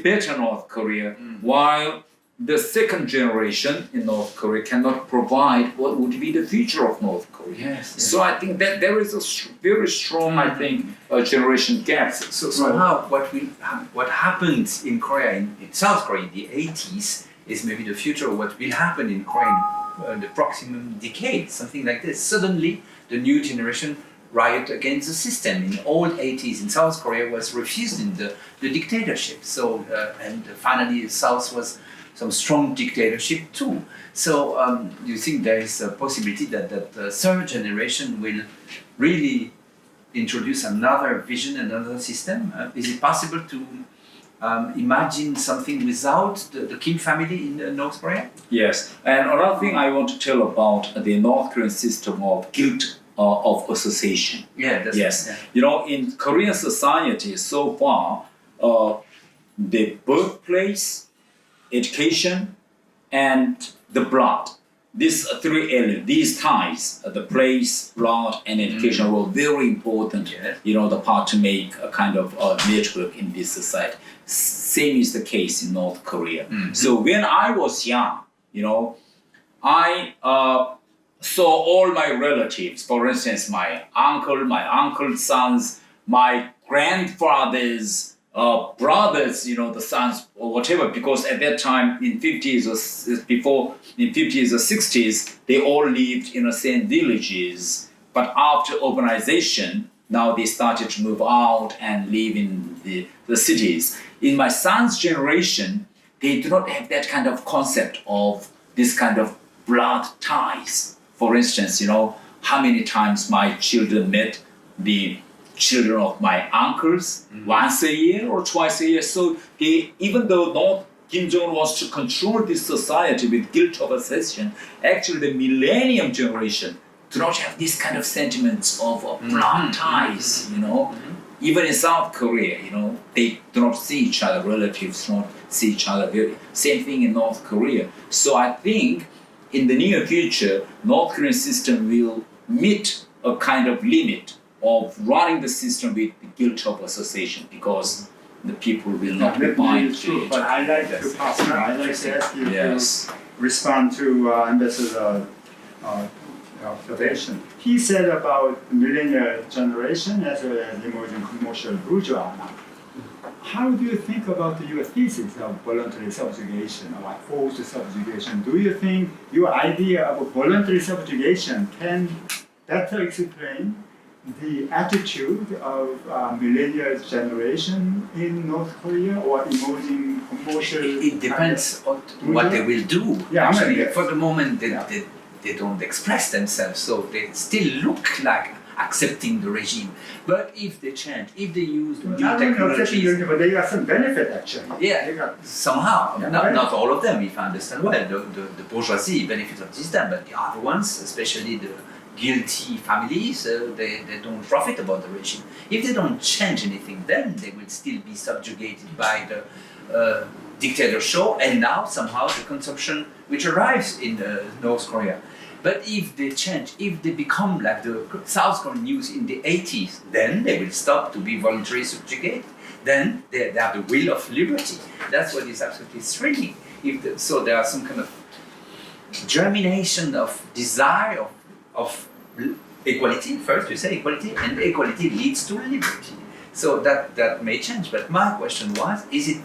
Speaker 1: better North Korea, while the second generation in North Korea cannot provide what would be the future of North Korea. So I think that there is a very strong, I think, generation gap.
Speaker 3: So somehow what happened in Korea, in South Korea in the 80s, is maybe the future of what will happen in Korea in the proximum decade, something like this. Suddenly, the new generation riot against the system. In all 80s in South Korea was refusing the dictatorship. So and finally, South was some strong dictatorship too. So you think there is a possibility that the third generation will really introduce another vision, another system? Is it possible to imagine something without the Kim family in North Korea?
Speaker 1: Yes, and another thing I want to tell about the North Korean system of guilt of association. In Korean society so far, the birthplace, education, and the blood, these three elements, these ties, the place, blood, and education were very important.
Speaker 3: Yes.
Speaker 1: The part to make a kind of network in this society. Same is the case in North Korea. So when I was young, I saw all my relatives. For instance, my uncle's sons, my grandfather's brothers, the sons or whatever, because at that time in 50s or 60s, they all lived in the same villages. But after urbanization, now they started to move out and live in the cities. In my son's generation, they do not have that kind of concept of this kind of blood ties. For instance, how many times my children met the children of my uncles once a year or twice a year. So even though Kim Jong-un wants to control this society with guilt of accession, actually the millennium generation do not have this kind of sentiments of blood ties, Even in South Korea, they do not see each other, relatives do not see each other. Same thing in North Korea. So I think in the near future, North Korean system will meet a kind of limit of running the system with the guilt of association, because the people will not be buying
Speaker 2: true,
Speaker 1: it.
Speaker 2: but I like to Pascal, I like to ask you
Speaker 1: Yes.
Speaker 2: to respond to Ambassador observation. He said about the millennial generation as well as emerging commercial bourgeois. How do you think about your thesis of voluntary subjugation or forced subjugation? Do you think your idea of voluntary subjugation can better explain the attitude of millennial generation in North Korea or emerging commercial?
Speaker 3: It depends on what they will do.
Speaker 2: Yeah,
Speaker 3: Actually,
Speaker 2: yes.
Speaker 3: for the moment, they don't express themselves, so they still look like accepting the regime. But if they change, if they use the new
Speaker 2: Not only accepting
Speaker 3: technologies,
Speaker 2: the but they got some benefit actually.
Speaker 3: Yeah.
Speaker 2: They got,
Speaker 3: somehow,
Speaker 2: Yeah,
Speaker 3: not,
Speaker 2: right.
Speaker 3: not all of them, if I understand well, the bourgeoisie benefits of this system, but the other ones, especially the guilty families, they don't profit about the regime. If they don't change anything, then they will still be subjugated by the dictatorship, and now somehow the consumption which arrives in North Korea. But if they change, if they become like the South Korean news in the 80s, then they will stop to be voluntarily subjugated. Then they have the will of liberty. That's what is absolutely thrilling. So there are some kind of germination of desire of equality. First you say equality, and equality leads to liberty. So that may change. But my question was, is it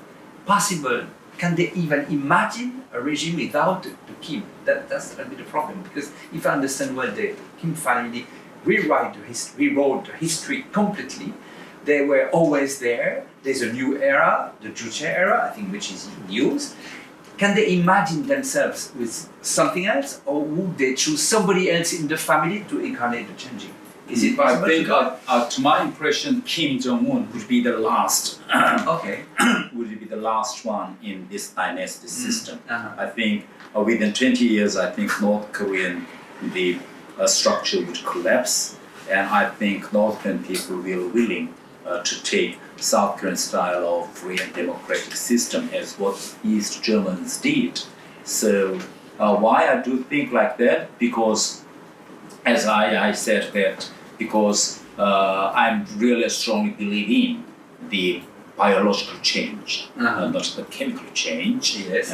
Speaker 3: possible? Can they even imagine a regime without the Kim? That's a bit of a problem, because if I understand well, the Kim family rewrote the history completely. They were always there. There's a new era, the Juche era, I think, which is in use. Can they imagine themselves with something else, or would they choose somebody else in the family to incarnate the changing? Is it
Speaker 1: I
Speaker 3: possible?
Speaker 1: think, to my impression, Kim Jong-un would be the last.
Speaker 3: Okay.
Speaker 1: Would be the last one in this dynasty system.
Speaker 3: Uh-huh.
Speaker 1: I think within 20 years, I think North Korean the structure would collapse, and I think North Korean people will be willing to take South Korean style of free and democratic system as what East Germans did. So why I do think like that? Because as I said that, because I'm really strongly believe in the biological change, not the chemical change.
Speaker 3: Yes.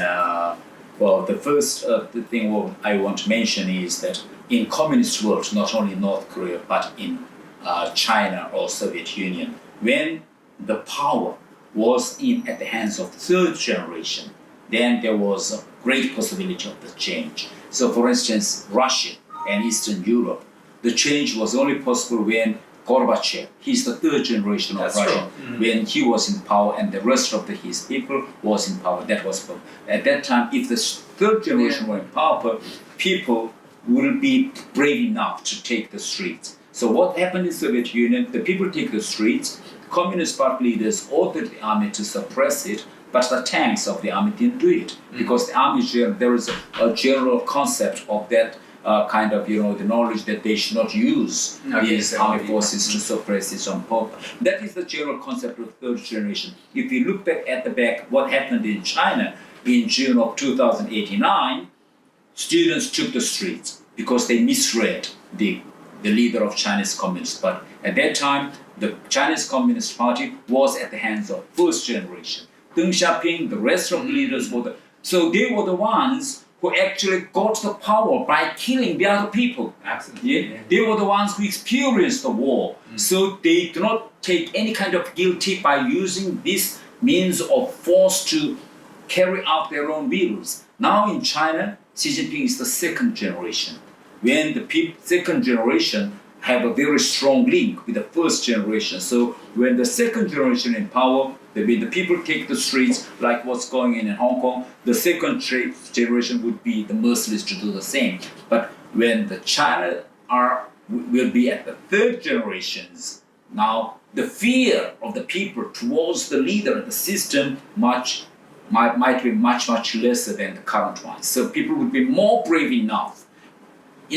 Speaker 1: Well, the first the thing I want to mention is that in communist world, not only North Korea but in China or Soviet Union, when the power was at the hands of third generation, then there was a great possibility of the change. So, for instance, Russia and Eastern Europe, the change was only possible when Gorbachev, he's the third generation of
Speaker 3: That's
Speaker 1: Russia,
Speaker 3: true.
Speaker 1: when he was in power and the rest of his people was in power. That was possible. At that time, if the third generation were in power, people would be brave enough to take the streets. So what happened in Soviet Union? The people take the streets. Communist party leaders ordered the army to suppress it, but the tanks of the army didn't do it because the army, there is a general concept of that kind of, the knowledge that they should not use these army forces to suppress its own power. That is the general concept of third generation. If you look back at what happened in China in June of 2089, students took the streets because they misread the leader of Chinese Communist Party. At that time, the Chinese Communist Party was at the hands of first generation. Deng Xiaoping, the rest of the leaders were so they were the ones who actually got the power by killing the other people.
Speaker 3: Absolutely.
Speaker 1: Yeah? They were the ones who experienced the war. So they do not take any kind of guilty by using this means of force to carry out their own wills. Now in China, Xi Jinping is the second generation. When the second generation have a very strong link with the first generation. So when the second generation in power, when the people take the streets like what's going in Hong Kong, the second generation would be the merciless to do the same. But when the China will be at the third generations, now the fear of the people towards the leader and the system might be much lesser than the current ones. So people would be more brave enough.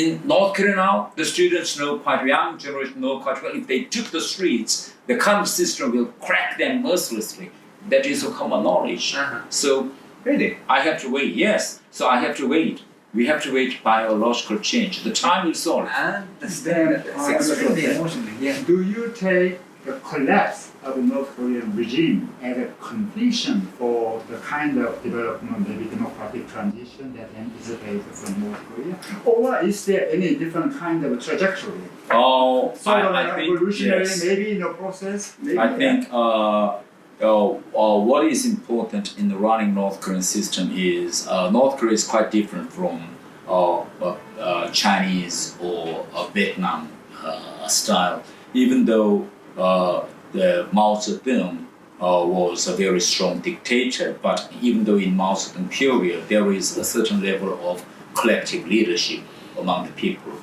Speaker 1: In North Korea now, the students know quite, young generation know quite well, if they took the streets, the current system will crack them mercilessly. That is a common knowledge. So
Speaker 3: Really?
Speaker 1: I have to wait, yes. So I have to wait. We have to wait biological change. The time will solve.
Speaker 3: And that's
Speaker 2: Then,
Speaker 3: extremely emotional. Yeah.
Speaker 2: Do you take the collapse of the North Korean regime as a condition for the kind of development, maybe democratic transition that anticipated from North Korea? Or is there any different kind of trajectory?
Speaker 1: Oh,
Speaker 2: Sort of
Speaker 1: I
Speaker 2: an
Speaker 1: think,
Speaker 2: evolutionary,
Speaker 1: yes.
Speaker 2: maybe in the process? Maybe,
Speaker 1: I think what is important in the running North Korean system is North Korea is quite different from Chinese or Vietnam style. Even though the Mao Zedong was a very strong dictator, but even though in Mao Zedong period there is a certain level of collective leadership among the people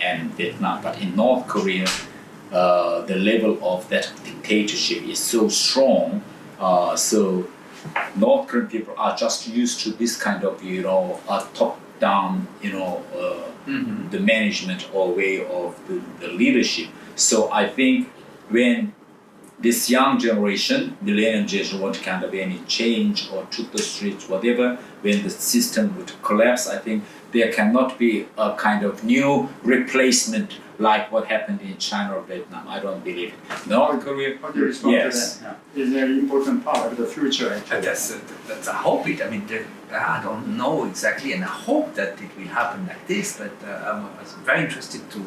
Speaker 1: and Vietnam, but in North Korea the level of that dictatorship is so strong, so North Korean people are just used to this kind of top-down the management or way of the leadership. So I think when this young generation, millennium generation, want kind of any change or took the streets, whatever, when the system would collapse, I think there cannot be a kind of new replacement like what happened in China or Vietnam. I don't believe it. North Korea,
Speaker 2: How do you respond
Speaker 1: yes.
Speaker 2: to that? Yeah. It's a very important part of the future, actually.
Speaker 3: That's I hope it. I mean, I don't know exactly, and I hope that it will happen like this. But I was very interested to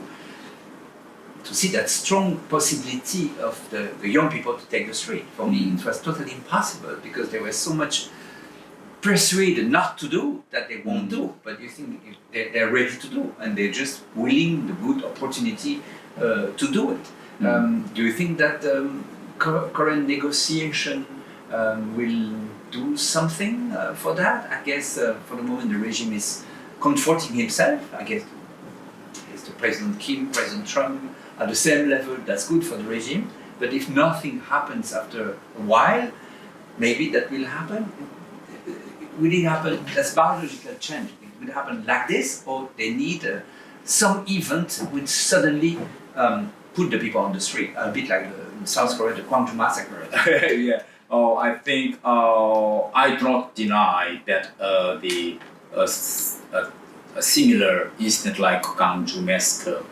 Speaker 3: see that strong possibility of the young people to take the street. For me, it was totally impossible because they were so much persuaded not to do that they won't do. But you think they're ready to do, and they're just willing the good opportunity to do it. Do you think that current negotiation will do something for that? I guess for the moment the regime is comforting himself. I guess the President Kim, President Trump at the same level. That's good for the regime. But if nothing happens after a while, maybe that will happen. Will it happen? That's biological change. It will happen like this, or they need some event which suddenly put the people on the street, a bit like the South Korea, the Gwangju massacre.
Speaker 1: Yeah. Oh, I think I do not deny that a similar incident like Gwangju massacre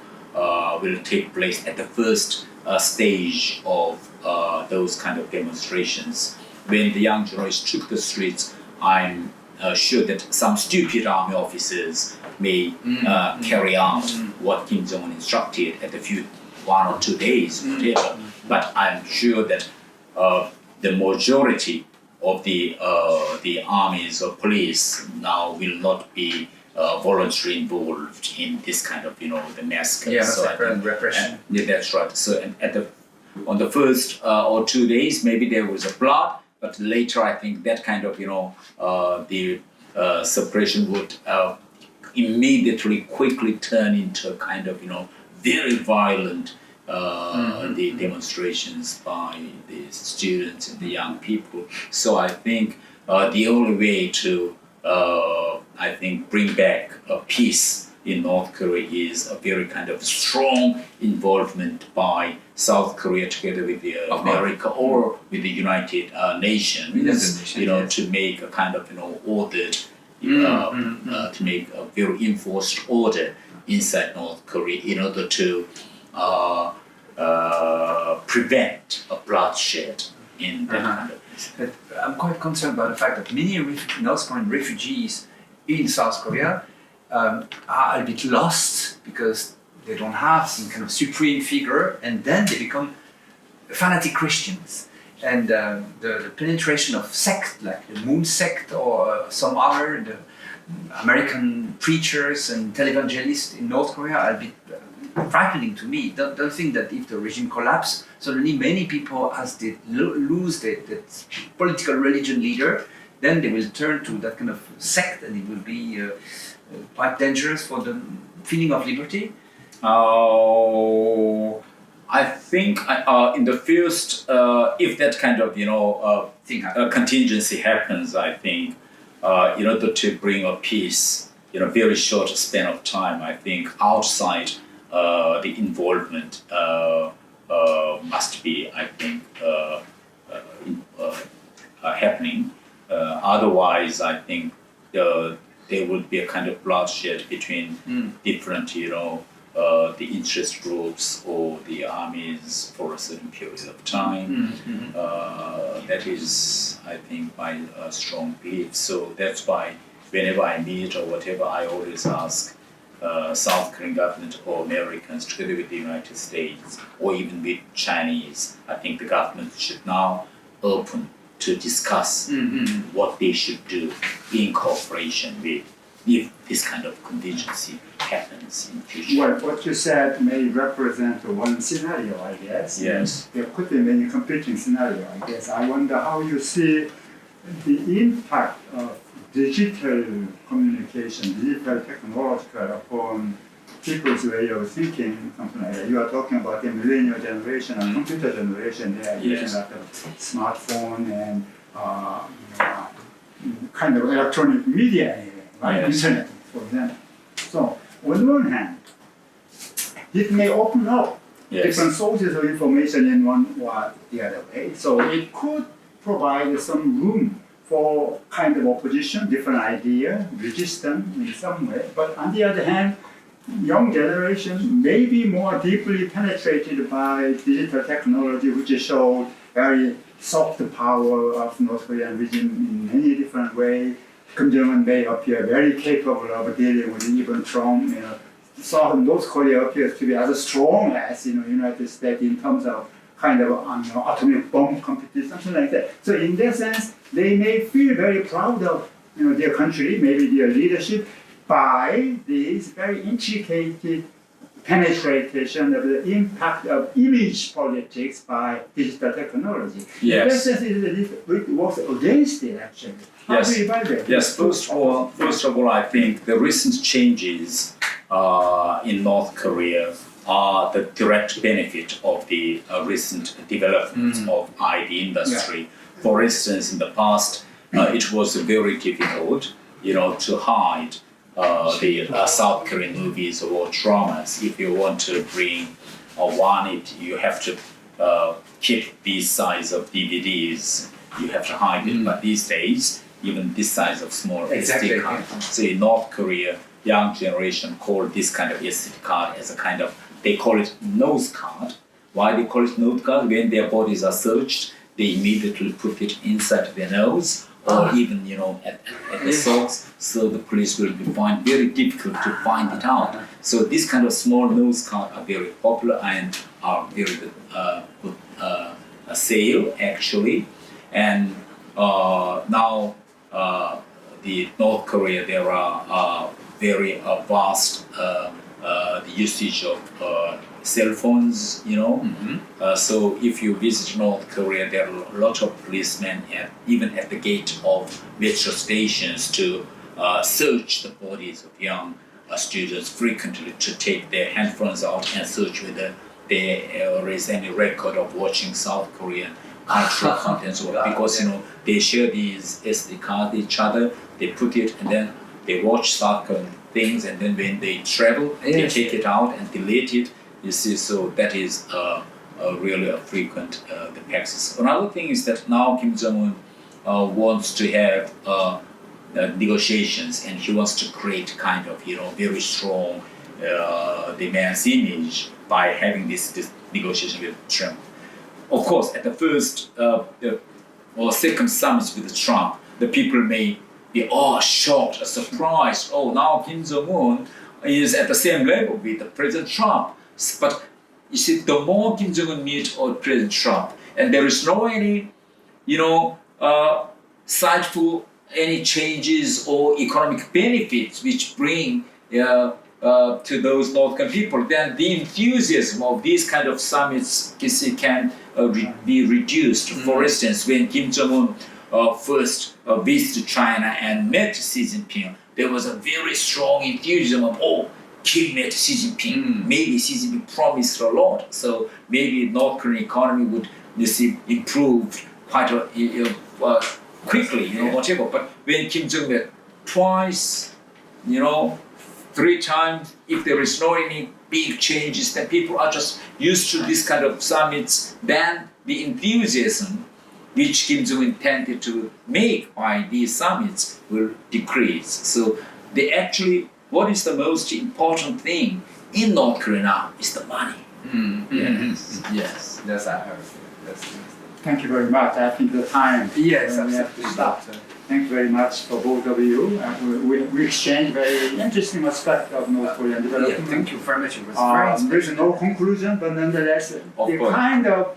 Speaker 1: will take place at the first stage of those kind of demonstrations. When the young generation took the streets, I'm sure that some stupid army officers may carry out what Kim Jong-un instructed at the 1 or 2 days, whatever. But I'm sure that the majority of the armies or police now will not be voluntarily involved in this kind of the massacre.
Speaker 3: Yeah,
Speaker 1: so
Speaker 3: massacre and repression.
Speaker 1: Yeah, that's right. So on the first or 2 days, maybe there was a blood, but later I think that kind of the suppression would immediately quickly turn into a kind of very violent the demonstrations by the students and the young people. So I think the only way to bring back peace in North Korea is a very kind of strong involvement by South Korea together with America or with the United Nations,
Speaker 3: Yes.
Speaker 1: to make a kind of ordered to make a very enforced order inside North Korea in order to prevent a bloodshed in that kind of place.
Speaker 3: But I'm quite concerned about the fact that many North Korean refugees in South Korea are a bit lost because they don't have some kind of supreme figure, and then they become fanatic Christians. And the penetration of sect, like the Moon sect or some other, the American preachers and televangelists in North Korea are a bit frightening to me. Don't think that if the regime collapses, suddenly many people, as they lose that political religion leader, then they will turn to that kind of sect, and it will be quite dangerous for the feeling of liberty.
Speaker 1: I think in the first, if that kind of
Speaker 3: Thing happens.
Speaker 1: contingency happens, I think in order to bring a peace in a very short span of time, I think outside the involvement must be, I think, happening. Otherwise, I think there would be a kind of bloodshed between different, the interest groups or the armies for a certain period of time. That is, I think, my strong belief. So that's why whenever I meet or whatever, I always ask South Korean government or Americans together with the United States or even with Chinese. I think the government should now open to discuss what they should do in cooperation with if this kind of contingency happens in future.
Speaker 2: Well, what you said may represent one scenario, I guess.
Speaker 1: Yes.
Speaker 2: There could be many competing scenarios, I guess. I wonder how you see the impact of digital communication, digital technological upon people's way of thinking, something like that. You are talking about the millennial generation and computer generation. They are using
Speaker 1: Yes.
Speaker 2: a lot of smartphone and kind of electronic media, like
Speaker 1: Yes.
Speaker 2: internet, for example. So, on one hand, it may open up
Speaker 1: Yes.
Speaker 2: different sources of information in one or the other way. So it could provide some room for kind of opposition, different idea, resistance in some way. But on the other hand, young generation may be more deeply penetrated by digital technology, which showed very soft power of North Korean regime in many different ways. Kim Jong-un may appear very capable of dealing with even Trump. So North Korea appears to be as strong as United States in terms of kind of atomic bomb competition, something like that. So in that sense, they may feel very proud of their country, maybe their leadership, by this very intricate penetration of the impact of image politics by digital technology.
Speaker 1: Yes.
Speaker 2: In that sense, it works against it actually. How
Speaker 1: Yes.
Speaker 2: do you evaluate it?
Speaker 1: Yes, first of all, I think the recent changes in North Korea are the direct benefit of the recent developments of IT industry. For instance, in the past, it was very difficult, to hide the South Korean movies or dramas. If you want to bring or want it, you have to keep this size of DVDs. You have to hide it. But these days, even this size of small
Speaker 3: Exactly,
Speaker 1: SD card. So in North Korea, young generation call this kind of SD card as a kind of, they call it nose card. Why they call it nose card? When their bodies are searched, they immediately put it inside their nose or even at the socks, so the police will be find very difficult to find it out. So this kind of small nose card are very popular and are very good sale actually. And now the North Korea, there are very vast the usage of cell phones, so if you visit North Korea, there are a lot of policemen even at the gate of metro stations to search the bodies of young students frequently, to take their handphones out and search whether there is any record of watching South Korean cultural contents, because they share these SD cards with each other, they put it and then they watch South Korean things, and then when they travel, they take it out and delete it. You see, so that is really a frequent the practice. Another thing is that now Kim Jong-un wants to have negotiations, and he wants to create kind of very strong the man's image by having this negotiation with Trump. Of course, at the first or second summit with Trump, the people may be shocked, surprised. Oh, now Kim Jong-un is at the same level with President Trump. But you see, the more Kim Jong-un meets President Trump, and there is no any, sight for any changes or economic benefits which bring to those North Korean people, then the enthusiasm of these kind of summits can be reduced. For instance, when Kim Jong-un first visited China and met Xi Jinping, there was a very strong enthusiasm of, Kim met Xi Jinping. Maybe Xi Jinping promised a lot, so maybe North Korean economy would improve quite quickly, whatever. But when Kim Jong-un met twice, 3 times, if there is no any big changes, then people are just used to this kind of summits, then the enthusiasm which Kim Jong-un intended to make by these summits will decrease. So what is the most important thing in North Korea now is the money. Yes.
Speaker 3: Yes, I heard. Yes.
Speaker 2: Thank you very much. I think the time
Speaker 3: Yes,
Speaker 2: we have to
Speaker 3: absolutely.
Speaker 2: stop. Thank you very much for both of you. We exchanged very interesting aspects of North Korean
Speaker 3: Yeah,
Speaker 2: development.
Speaker 3: thank you very much. It was very
Speaker 2: There's no
Speaker 3: inspirational.
Speaker 2: conclusion, but nonetheless, the
Speaker 1: course.
Speaker 2: kind of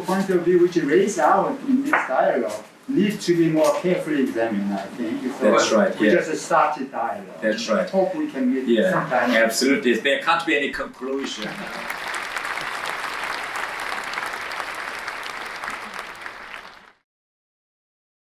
Speaker 2: point of view which is raised out in this dialogue needs to be more carefully examined, I think.
Speaker 1: That's right,
Speaker 2: We
Speaker 1: yes.
Speaker 2: just started dialogue.
Speaker 1: That's right.
Speaker 2: I hope we can meet
Speaker 1: Yeah,
Speaker 2: sometime.
Speaker 1: absolutely. There can't be any conclusion.